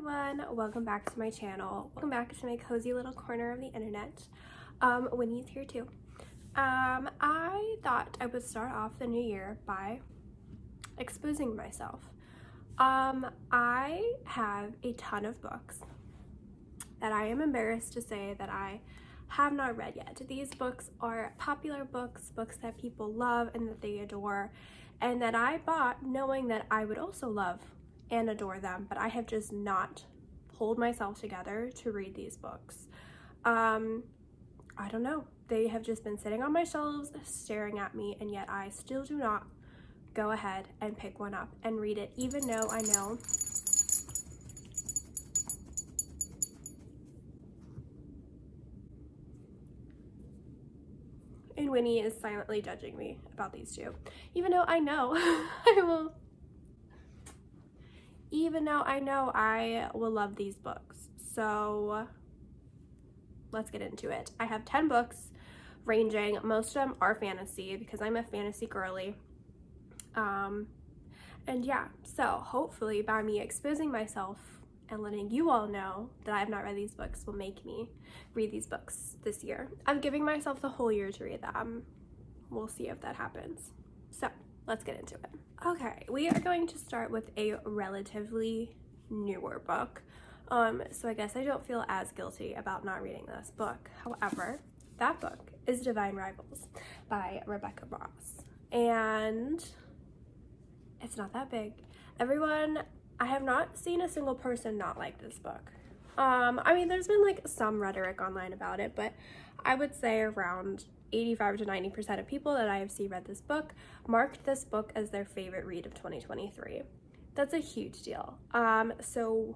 everyone, welcome back to my channel. Welcome back to my cozy little corner of the internet. Winnie's here too. I thought I would start off the new year by exposing myself. I have a ton of books that I am embarrassed to say that I have not read yet. These books are popular books that people love and that they adore, and that I bought knowing that I would also love and adore them, but I have just not pulled myself together to read these books. I don't know. They have just been sitting on my shelves staring at me, and yet I still do not go ahead and pick one up and read it, even though I know and Winnie is silently judging me about these two, even though I know I will love these books. So let's get into it. I have 10 books ranging, most of them are fantasy because I'm a fantasy girly. And yeah, so hopefully by me exposing myself and letting you all know that I have not read these books will make me read these books this year. I'm giving myself the whole year to read them. We'll see if that happens. So let's get into it. Okay, we are going to start with a relatively newer book. So I guess I don't feel as guilty about not reading this book. However, that book is Divine Rivals by Rebecca Ross. And it's not that big. I have not seen a single person not like this book. I mean, there's been like some rhetoric online about it, but I would say around 85 to 90% of people that I have seen read this book marked this book as their favorite read of 2023. That's a huge deal. So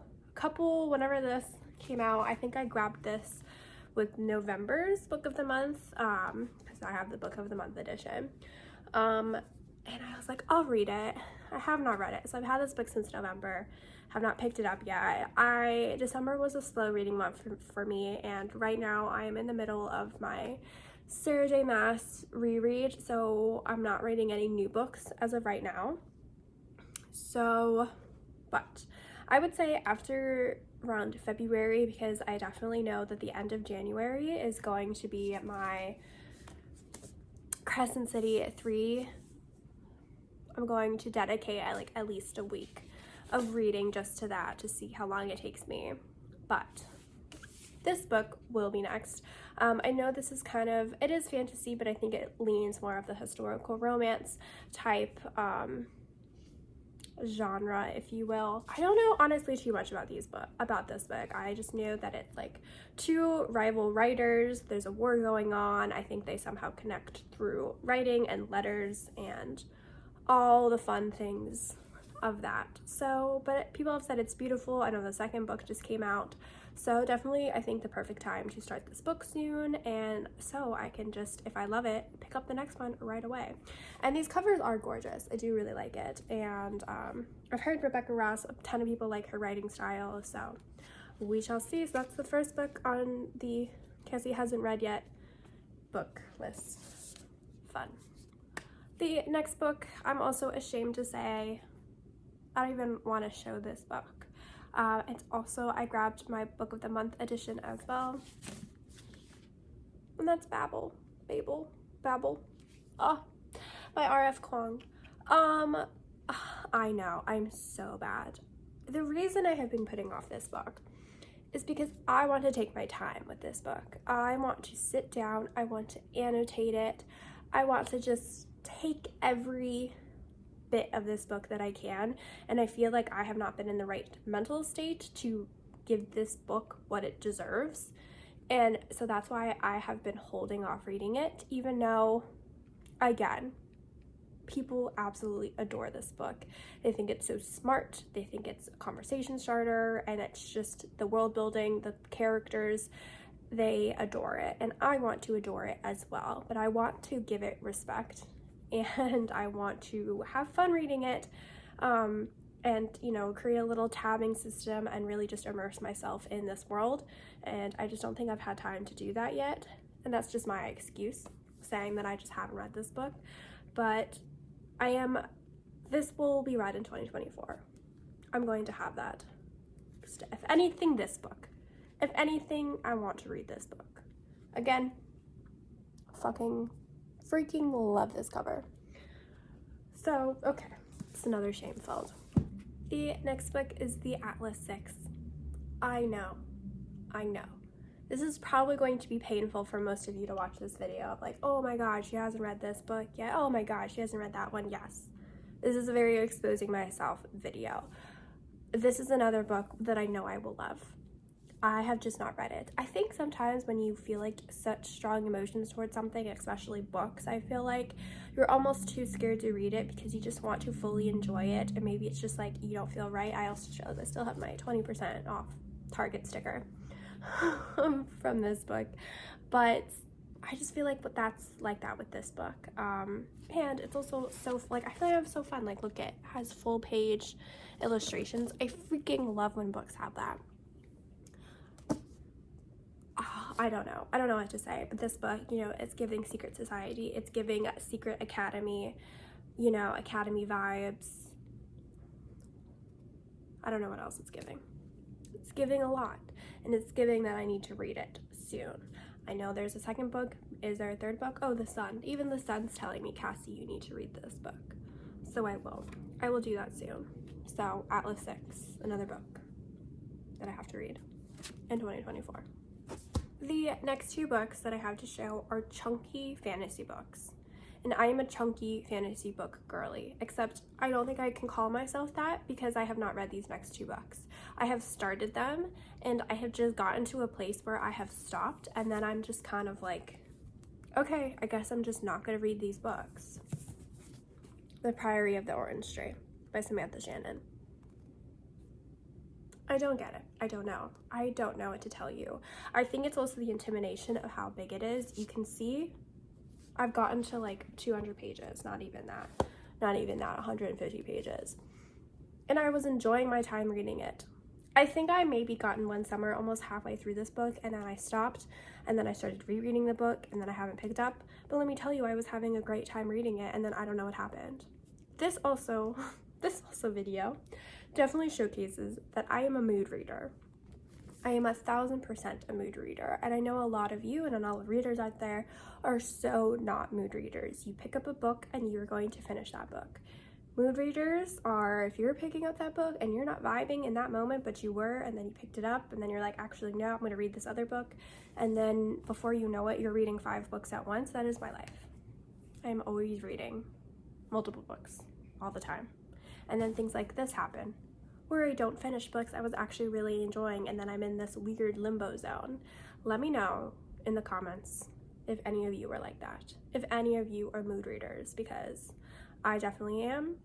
whenever this came out, I think I grabbed this with November's book of the month, because I have the book of the month edition. And I was like, I'll read it. I have not read it. So I've had this book since November, have not picked it up yet. December was a slow reading month for me, and right now I am in the middle of my Sarah J. Maas reread, so I'm not reading any new books as of right now. So, but I would say after around February, because I definitely know that the end of January is going to be my Crescent City 3. I'm going to dedicate at least a week of reading just to that to see how long it takes me. But this book will be next. I know this is it is fantasy, but I think it leans more of the historical romance type genre, if you will. I don't know honestly too much about this book. I just knew that it's like two rival writers. There's a war going on. I think they somehow connect through writing and letters and all the fun things of that. So, but people have said it's beautiful. I know the second book just came out, so definitely I think the perfect time to start this book soon, and so I can just, if I love it, pick up the next one right away. And these covers are gorgeous. I do really like it, and I've heard Rebecca Ross, a ton of people like her writing style, so we shall see. So that's the first book on the Cassie hasn't read yet book list. Fun. The next book, I'm also ashamed to say, I don't even want to show this book. It's also, I grabbed my book of the month edition as well. And that's Babel. By R.F. Kuang. I know, I'm so bad. The reason I have been putting off this book is because I want to take my time with this book. I want to sit down, I want to annotate it, I want to just take every bit of this book that I can, and I feel like I have not been in the right mental state to give this book what it deserves, and so that's why I have been holding off reading it, even though, again, people absolutely adore this book. They think it's so smart, they think it's a conversation starter, and it's just the world building, the characters, they adore it, and I want to adore it as well, but I want to give it respect, and I want to have fun reading it, and create a little tabbing system and really just immerse myself in this world, and I just don't think I've had time to do that yet, and that's just my excuse, saying that I just haven't read this book. But this will be read in 2024. I'm going to have that next. If anything, this book. If anything, I want to read this book. Again, fucking freaking love this cover. So, okay, it's another shame filled. The next book is the Atlas 6. I know. This is probably going to be painful for most of you to watch this video of like, oh my gosh, she hasn't read this book yet. Oh my gosh, she hasn't read that one. Yes. This is a very exposing myself video. This is another book that I know I will love. I have just not read it. I think sometimes when you feel like such strong emotions towards something, especially books, I feel like you're almost too scared to read it because you just want to fully enjoy it, and maybe it's just like you don't feel right. I still have my 20% off Target sticker from this book, but I just feel like that's like that with this book. And it's also so, like, I feel like it's so fun. Like, look, it has full page illustrations. I freaking love when books have that. I don't know what to say, but this book, you know, it's giving secret society, it's giving secret academy, you know, academy vibes. I don't know what else it's giving. It's giving a lot, and it's giving that I need to read it soon. I know there's a second book. Is there a third book? Oh, The Sun. Even The Sun's telling me, Cassie, you need to read this book. So I will do that soon. So Atlas 6, another book that I have to read in 2024. The next two books that I have to show are chunky fantasy books. And I am a chunky fantasy book girly, except I don't think I can call myself that because I have not read these next two books. I have started them and I have just gotten to a place where I have stopped, and then I'm just kind of like, okay, I guess I'm just not going to read these books. The Priory of the Orange Tree by Samantha Shannon. I don't get it. I don't know. I don't know what to tell you. I think it's also the intimidation of how big it is. You can see I've gotten to like 200 pages, not even that, 150 pages. And I was enjoying my time reading it. I think I maybe gotten one summer almost halfway through this book, and then I stopped, and then I started rereading the book, and then I haven't picked up. But let me tell you, I was having a great time reading it, and then I don't know what happened. This also video definitely showcases that I am a mood reader. I am 1,000% a mood reader, and I know a lot of you and a lot of readers out there are so not mood readers. You pick up a book and you're going to finish that book. Mood readers are if you're picking up that book and you're not vibing in that moment, but you were, and then you picked it up, and then you're like, actually, no, I'm going to read this other book, and then before you know it, you're reading 5 books at once. That is my life. I am always reading multiple books all the time. And then things like this happen, where I don't finish books I was actually really enjoying, and then I'm in this weird limbo zone. Let me know in the comments if any of you are like that, if any of you are mood readers, because I definitely am,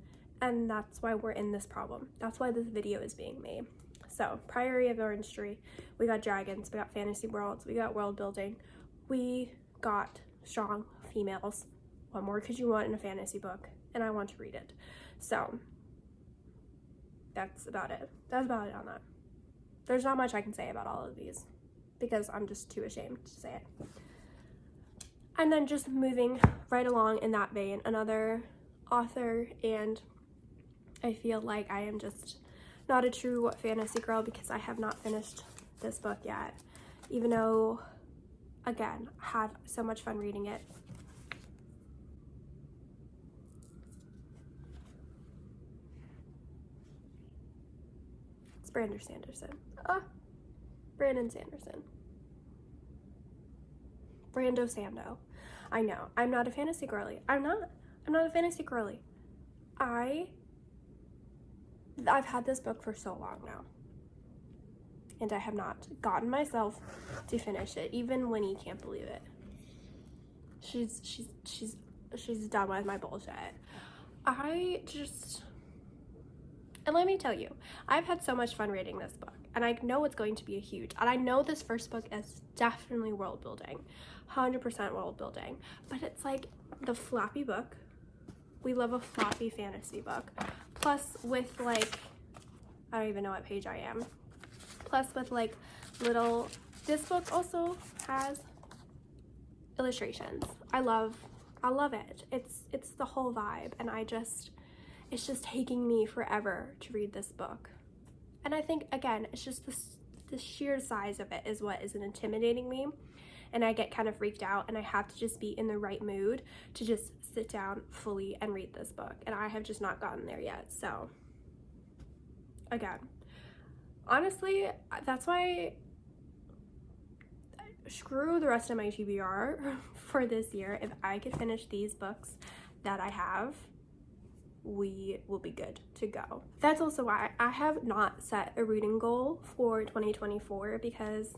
and that's why we're in this problem. That's why this video is being made. So, Priory of Orange Tree, we got dragons, we got fantasy worlds, we got world building, we got strong females. What more could you want in a fantasy book? And I want to read it. So, that's about it. That's about it on that. There's not much I can say about all of these because I'm just too ashamed to say it. And then just moving right along in that vein, another author, and I feel like I am just not a true fantasy girl because I have not finished this book yet, even though, again, I had so much fun reading it. Brandon Sanderson. Brandon Sanderson. Brando Sando. I know. I'm not a fantasy girly. I'm not a fantasy girly. I've had this book for so long now, and I have not gotten myself to finish it. Even Winnie can't believe it. She's done with my bullshit. And let me tell you, I've had so much fun reading this book, and I know it's going to be and I know this first book is definitely world building, 100% world building, but it's like the floppy book. We love a floppy fantasy book, plus with like, I don't even know what page I am, plus with like little, this book also has illustrations. I love it. It's the whole vibe, and it's just taking me forever to read this book. And I think, again, it's just the sheer size of it is what is intimidating me. And I get kind of freaked out, and I have to just be in the right mood to just sit down fully and read this book. And I have just not gotten there yet. So, again, honestly, that's why screw the rest of my TBR for this year. If I could finish these books that I have, we will be good to go. That's also why I have not set a reading goal for 2024, because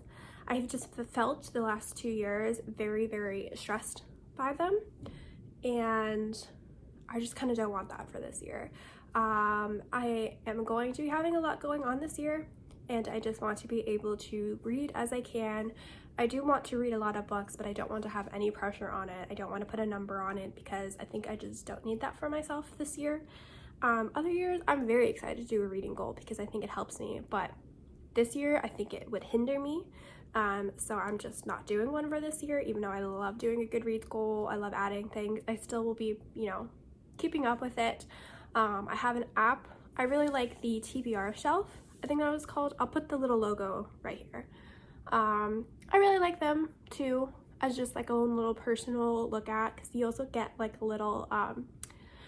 I've just felt the last 2 years very, very stressed by them, and I just kind of don't want that for this year. I am going to be having a lot going on this year, and I just want to be able to read as I can. I do want to read a lot of books, but I don't want to have any pressure on it. I don't want to put a number on it, because I think I just don't need that for myself this year. Other years, I'm very excited to do a reading goal because I think it helps me, but this year, I think it would hinder me. So I'm just not doing one for this year, even though I love doing a Goodreads goal. I love adding things. I still will be, keeping up with it. I have an app. I really like the TBR shelf. I think that was called. I'll put the little logo right here. I really like them too, as just like a own little personal look at, because you also get like a little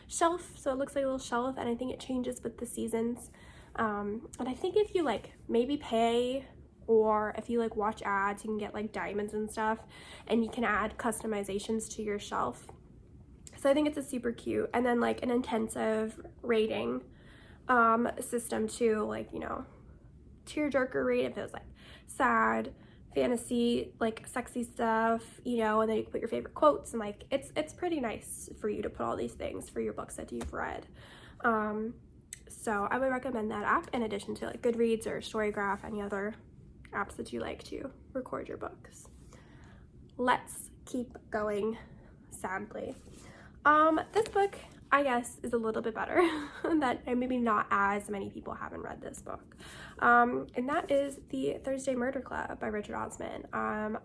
shelf, so it looks like a little shelf, and I think it changes with the seasons. And I think if you like maybe pay, or if you like watch ads, you can get like diamonds and stuff, and you can add customizations to your shelf. So I think it's a super cute, and then like an intensive rating system too, like tearjerker rate if it was like sad, fantasy, like sexy stuff, and then you can put your favorite quotes, and like it's pretty nice for you to put all these things for your books that you've read. So I would recommend that app in addition to like Goodreads or Storygraph, any other apps that you like to record your books. Let's keep going, sadly. This book, I guess, is a little bit better that maybe not as many people haven't read this book. And that is The Thursday Murder Club by Richard Osman.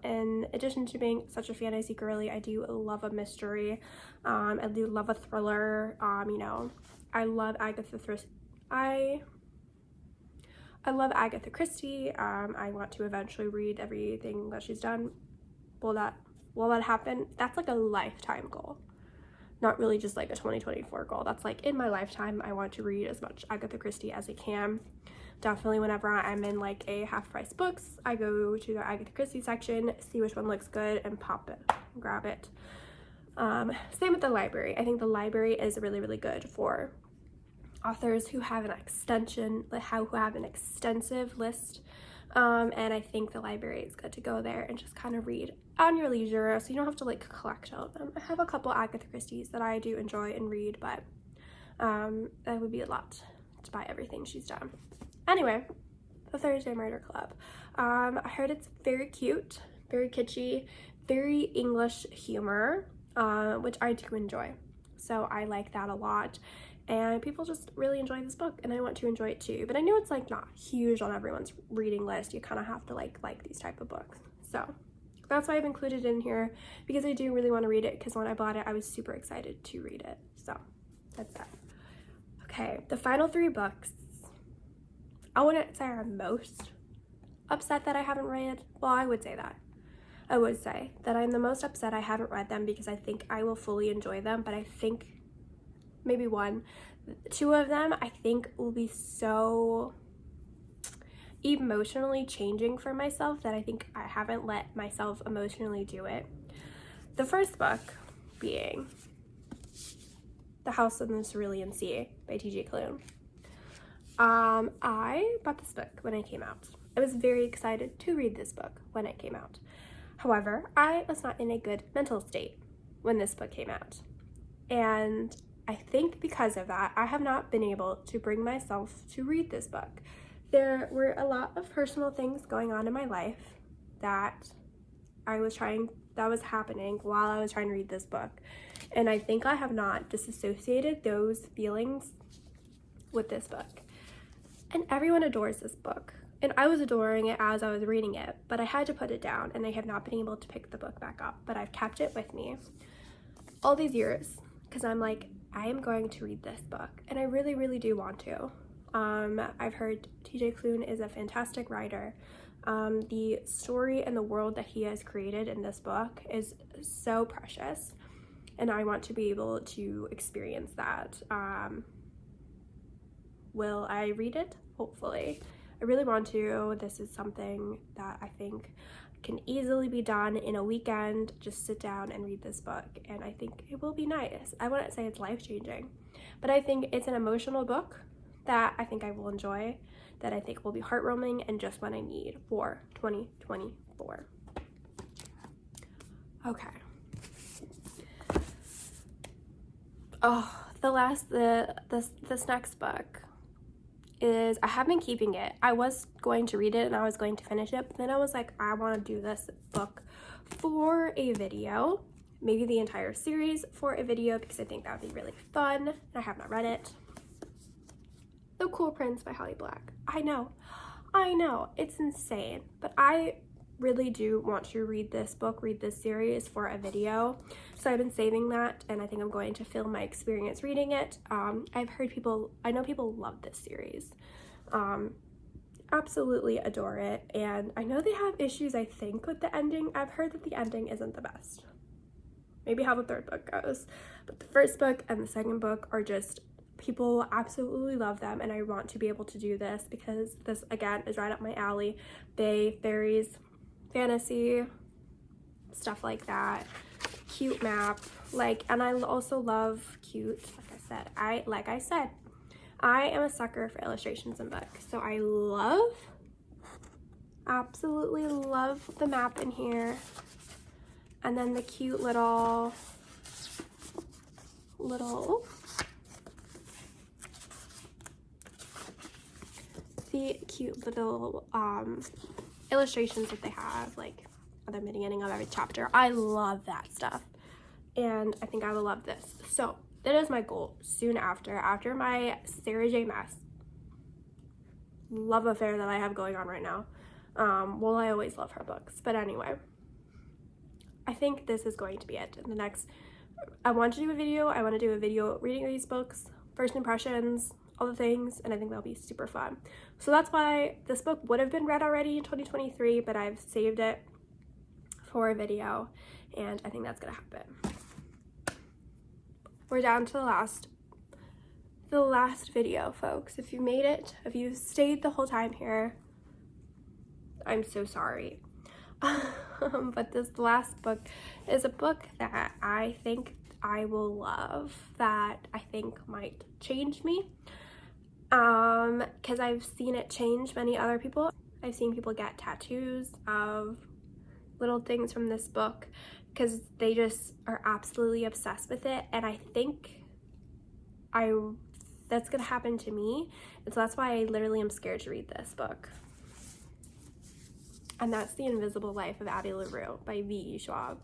In addition to being such a fantasy girly, I do love a mystery. I do love a thriller. I love Agatha Christie. I want to eventually read everything that she's done. Will that happen? That's like a lifetime goal. Not really just like a 2024 goal. That's like in my lifetime, I want to read as much Agatha Christie as I can. Definitely whenever I'm in like a half price books, I go to the Agatha Christie section, see which one looks good, and pop it, grab it. Same with the library. I think the library is really, really good for authors who have an extensive list. And I think the library is good to go there and just kind of read on your leisure, so you don't have to like collect all of them. I have a couple Agatha Christie's that I do enjoy and read, but that would be a lot to buy everything she's done. Anyway, The Thursday Murder Club. I heard it's very cute, very kitschy, very English humor, which I do enjoy. So I like that a lot. And people just really enjoy this book, and I want to enjoy it too. But I know it's like not huge on everyone's reading list. You kind of have to like these type of books. So that's why I've included it in here, because I do really want to read it, because when I bought it, I was super excited to read it. So that's that. Okay, the final 3 books. I wouldn't say I'm most upset that I haven't read. Well, I would say that. I would say that I'm the most upset I haven't read them, because I think I will fully enjoy them, but I think maybe 2 of them I think will be so emotionally changing for myself that I think I haven't let myself emotionally do it. The first book being The House on the Cerulean Sea by T.J. Klune. I bought this book when it came out. I was very excited to read this book when it came out. However, I was not in a good mental state when this book came out. And I think because of that, I have not been able to bring myself to read this book. There were a lot of personal things going on in my life that was happening while I was trying to read this book. And I think I have not disassociated those feelings with this book. And everyone adores this book. And I was adoring it as I was reading it, but I had to put it down, and I have not been able to pick the book back up. But I've kept it with me all these years, because I'm like, I am going to read this book, and I really, really do want to. I've heard TJ Klune is a fantastic writer. The story and the world that he has created in this book is so precious, and I want to be able to experience that. Will I read it? Hopefully. I really want to. This is something that I think can easily be done in a weekend. Just sit down and read this book, and I think it will be nice. I wouldn't say it's life-changing, but I think it's an emotional book that I think I will enjoy, that I think will be heartwarming and just what I need for 2024. Okay. Oh, this next book is, I have been keeping it. I was going to read it and I was going to finish it, but then I was like, I want to do this book for a video, maybe the entire series for a video, because I think that would be really fun. I have not read it. The Cool Prince by Holly Black. I know, it's insane, but I really do want to read this book, read this series for a video. So I've been saving that, and I think I'm going to film my experience reading it. I know people love this series. Absolutely adore it, and I know they have issues, I think, with the ending. I've heard that the ending isn't the best. Maybe how the third book goes, but the first book and the second book are just, people absolutely love them, and I want to be able to do this because this, again, is right up my alley. They, fairies, fantasy, stuff like that, cute map, like, and I also love cute, like I said, I am a sucker for illustrations in books, so I absolutely love the map in here, and then the cute little illustrations that they have, like at the beginning of every chapter. I love that stuff, and I think I will love this. So that is my goal soon after my Sarah J. Maas love affair that I have going on right now. Well, I always love her books, but anyway, I think this is going to be it. In the next, I want to do a video reading these books, first impressions, all the things, and I think that'll be super fun. So that's why this book would have been read already in 2023, but I've saved it for a video, and I think that's gonna happen. We're down to the last video, folks. If you made it, if you stayed the whole time here, I'm so sorry. But this last book is a book that I think I will love, that I think might change me, because I've seen it change many other people. I've seen people get tattoos of little things from this book because they just are absolutely obsessed with it, and I think that's gonna happen to me, and so that's why I literally am scared to read this book. And that's The Invisible Life of Addie LaRue by V.E. Schwab.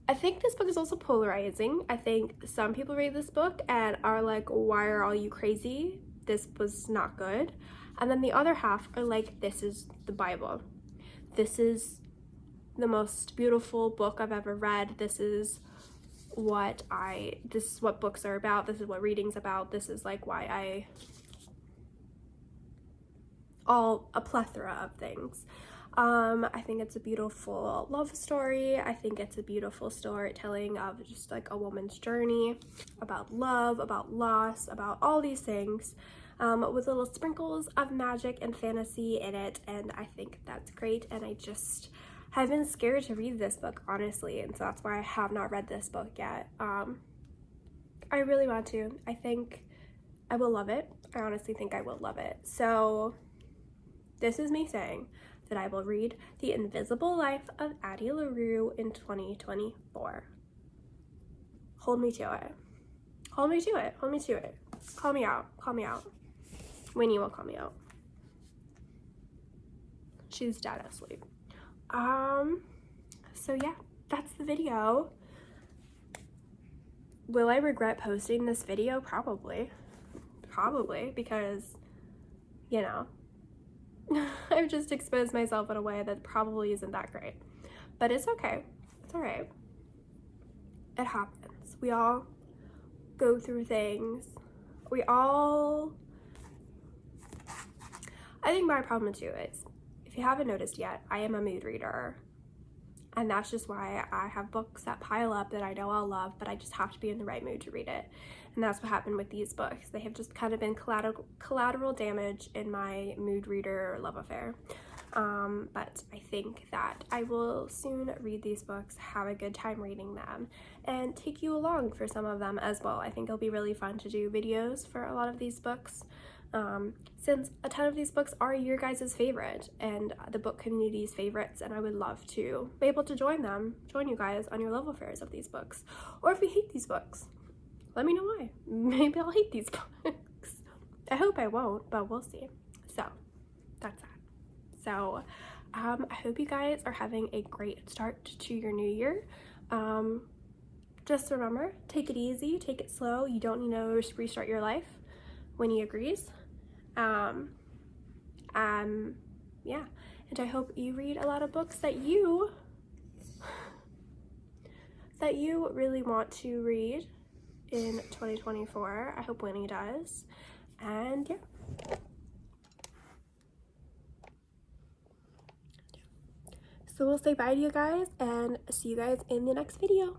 I think this book is also polarizing. I think some people read this book and are like, why are all you crazy? This was not good. And then the other half are like, this is the Bible. This is the most beautiful book I've ever read. This is what books are about. This is what reading's about. This is like why a plethora of things. I think it's a beautiful love story. I think it's a beautiful storytelling of just like a woman's journey, about love, about loss, about all these things, with little sprinkles of magic and fantasy in it, and I think that's great, and I just have been scared to read this book, honestly, and so that's why I have not read this book yet. I really want to. I think I will love it. I honestly think I will love it. So this is me saying that I will read The Invisible Life of Addie LaRue in 2024. Hold me to it. Hold me to it. Hold me to it. Call me out. Call me out. Winnie will call me out. She's dead asleep. So yeah, that's the video. Will I regret posting this video? Probably, because, you know, I've just exposed myself in a way that probably isn't that great, but it's okay. It's all right. It happens. We all go through things. We all I think my problem too is, if you haven't noticed yet, I am a mood reader. And that's just why I have books that pile up that I know I'll love, but I just have to be in the right mood to read it. And that's what happened with these books. They have just kind of been collateral damage in my mood reader love affair. But I think that I will soon read these books, have a good time reading them, and take you along for some of them as well. I think it'll be really fun to do videos for a lot of these books, since a ton of these books are your guys' favorite and the book community's favorites, and I would love to be able to join you guys on your love affairs of these books. Or if you hate these books, let me know why. Maybe I'll hate these books. I hope I won't, but we'll see. So that's that. So I hope you guys are having a great start to your new year. Just remember, take it easy, take it slow. You don't need to restart your life. Winnie agrees. Yeah, and I hope you read a lot of books that you really want to read in 2024. I hope Winnie does. And yeah. So we'll say bye to you guys and see you guys in the next video.